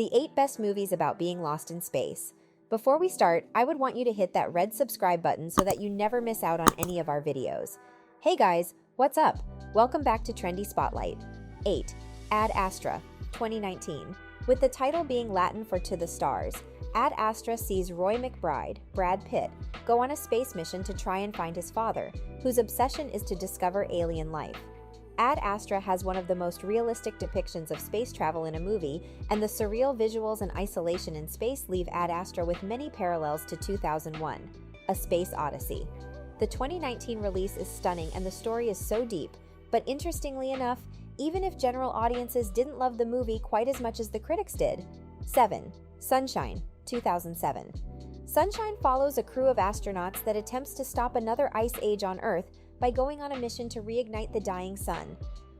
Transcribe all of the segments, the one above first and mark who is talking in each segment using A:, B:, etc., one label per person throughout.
A: the 8 best movies about being lost in space. Before we start, I would want you to hit that red subscribe button so that you never miss out on any of our videos. Hey guys, what's up? Welcome back to Trendy Spotlight. 8. Ad Astra, 2019. With the title being Latin for To the Stars, Ad Astra sees Roy McBride, Brad Pitt, go on a space mission to try and find his father, whose obsession is to discover alien life. Ad Astra has one of the most realistic depictions of space travel in a movie, and the surreal visuals and isolation in space leave Ad Astra with many parallels to 2001, A Space Odyssey. The 2019 release is stunning and the story is so deep, but interestingly enough, even if general audiences didn't love the movie quite as much as the critics did. 7. Sunshine, 2007. Sunshine follows a crew of astronauts that attempts to stop another ice age on Earth by going on a mission to reignite the dying sun.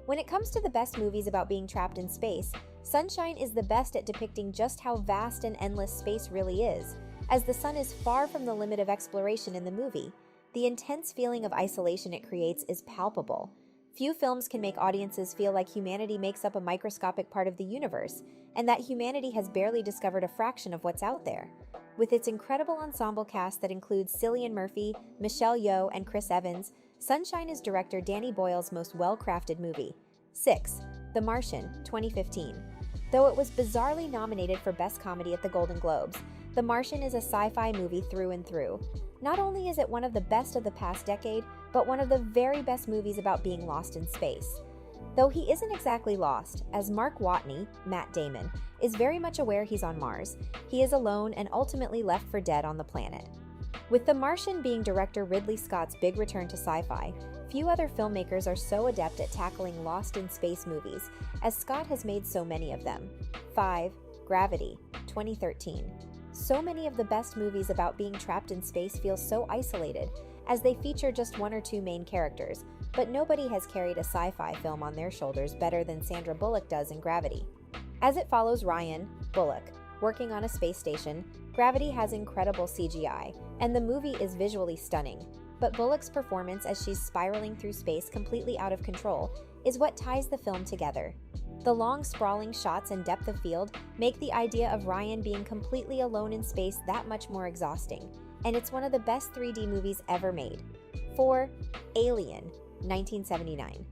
A: When it comes to the best movies about being trapped in space, Sunshine is the best at depicting just how vast and endless space really is, as the sun is far from the limit of exploration in the movie. The intense feeling of isolation it creates is palpable. Few films can make audiences feel like humanity makes up a microscopic part of the universe, and that humanity has barely discovered a fraction of what's out there. With its incredible ensemble cast that includes Cillian Murphy, Michelle Yeoh, and Chris Evans, Sunshine is director Danny Boyle's most well-crafted movie. 6. The Martian, 2015. Though it was bizarrely nominated for Best Comedy at the Golden Globes, The Martian is a sci-fi movie through and through. Not only is it one of the best of the past decade, but one of the very best movies about being lost in space. Though he isn't exactly lost, as Mark Watney, Matt Damon, is very much aware he's on Mars, he is alone and ultimately left for dead on the planet. With The Martian being director Ridley Scott's big return to sci-fi, few other filmmakers are so adept at tackling lost-in-space movies, as Scott has made so many of them. 5. Gravity, 2013. So many of the best movies about being trapped in space feel so isolated, as they feature just one or two main characters, but nobody has carried a sci-fi film on their shoulders better than Sandra Bullock does in Gravity. As it follows Ryan, Bullock, working on a space station, Gravity has incredible CGI, and the movie is visually stunning. But Bullock's performance as she's spiraling through space completely out of control is what ties the film together. The long, sprawling shots and depth of field make the idea of Ryan being completely alone in space that much more exhausting, and it's one of the best 3D movies ever made. 4. Alien, 1979.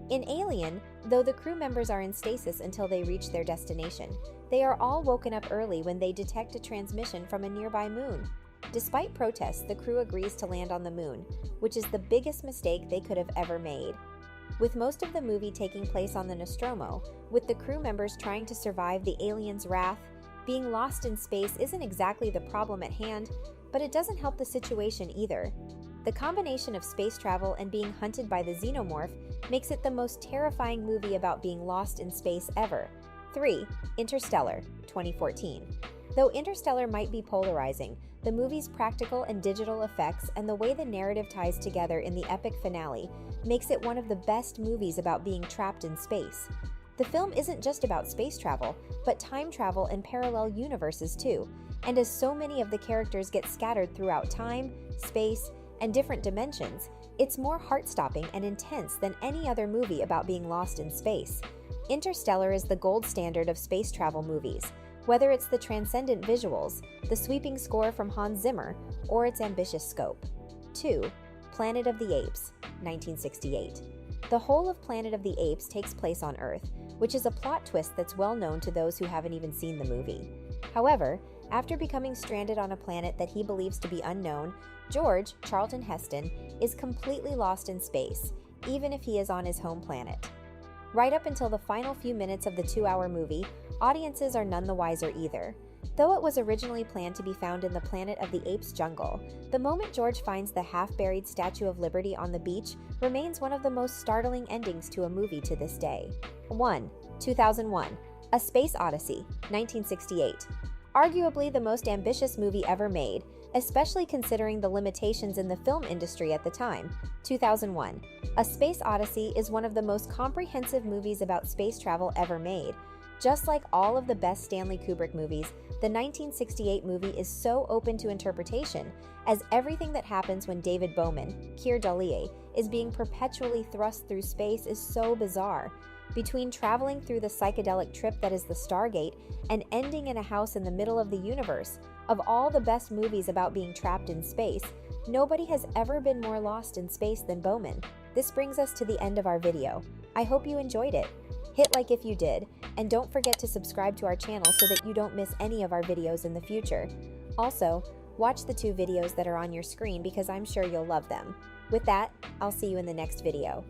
A: In Alien, though the crew members are in stasis until they reach their destination, they are all woken up early when they detect a transmission from a nearby moon. Despite protests, the crew agrees to land on the moon, which is the biggest mistake they could have ever made. With most of the movie taking place on the Nostromo, with the crew members trying to survive the aliens' wrath, being lost in space isn't exactly the problem at hand, but it doesn't help the situation either. The combination of space travel and being hunted by the xenomorph makes it the most terrifying movie about being lost in space ever. 3. Interstellar, 2014. Though Interstellar might be polarizing, the movie's practical and digital effects and the way the narrative ties together in the epic finale makes it one of the best movies about being trapped in space. The film isn't just about space travel, but time travel and parallel universes too, and as so many of the characters get scattered throughout time, space, and different dimensions, it's more heart-stopping and intense than any other movie about being lost in space. Interstellar is the gold standard of space travel movies, whether it's the transcendent visuals, the sweeping score from Hans Zimmer, or its ambitious scope. 2. Planet of the Apes, 1968. The whole of Planet of the Apes takes place on Earth, which is a plot twist that's well known to those who haven't even seen the movie. However, after becoming stranded on a planet that he believes to be unknown, George, Charlton Heston, is completely lost in space, even if he is on his home planet. Right up until the final few minutes of the 2-hour movie, audiences are none the wiser either. Though it was originally planned to be found in the Planet of the Apes jungle, the moment George finds the half-buried Statue of Liberty on the beach remains one of the most startling endings to a movie to this day. 1. 2001. A Space Odyssey, 1968. Arguably the most ambitious movie ever made, especially considering the limitations in the film industry at the time. 2001. A Space Odyssey is one of the most comprehensive movies about space travel ever made. Just like all of the best Stanley Kubrick movies, the 1968 movie is so open to interpretation, as everything that happens when David Bowman, Keir Dullea, is being perpetually thrust through space is so bizarre. Between traveling through the psychedelic trip that is the Stargate and ending in a house in the middle of the universe, of all the best movies about being trapped in space, nobody has ever been more lost in space than Bowman. This brings us to the end of our video. I hope you enjoyed it. Hit like if you did, and don't forget to subscribe to our channel so that you don't miss any of our videos in the future. Also, watch the 2 videos that are on your screen because I'm sure you'll love them. With that, I'll see you in the next video.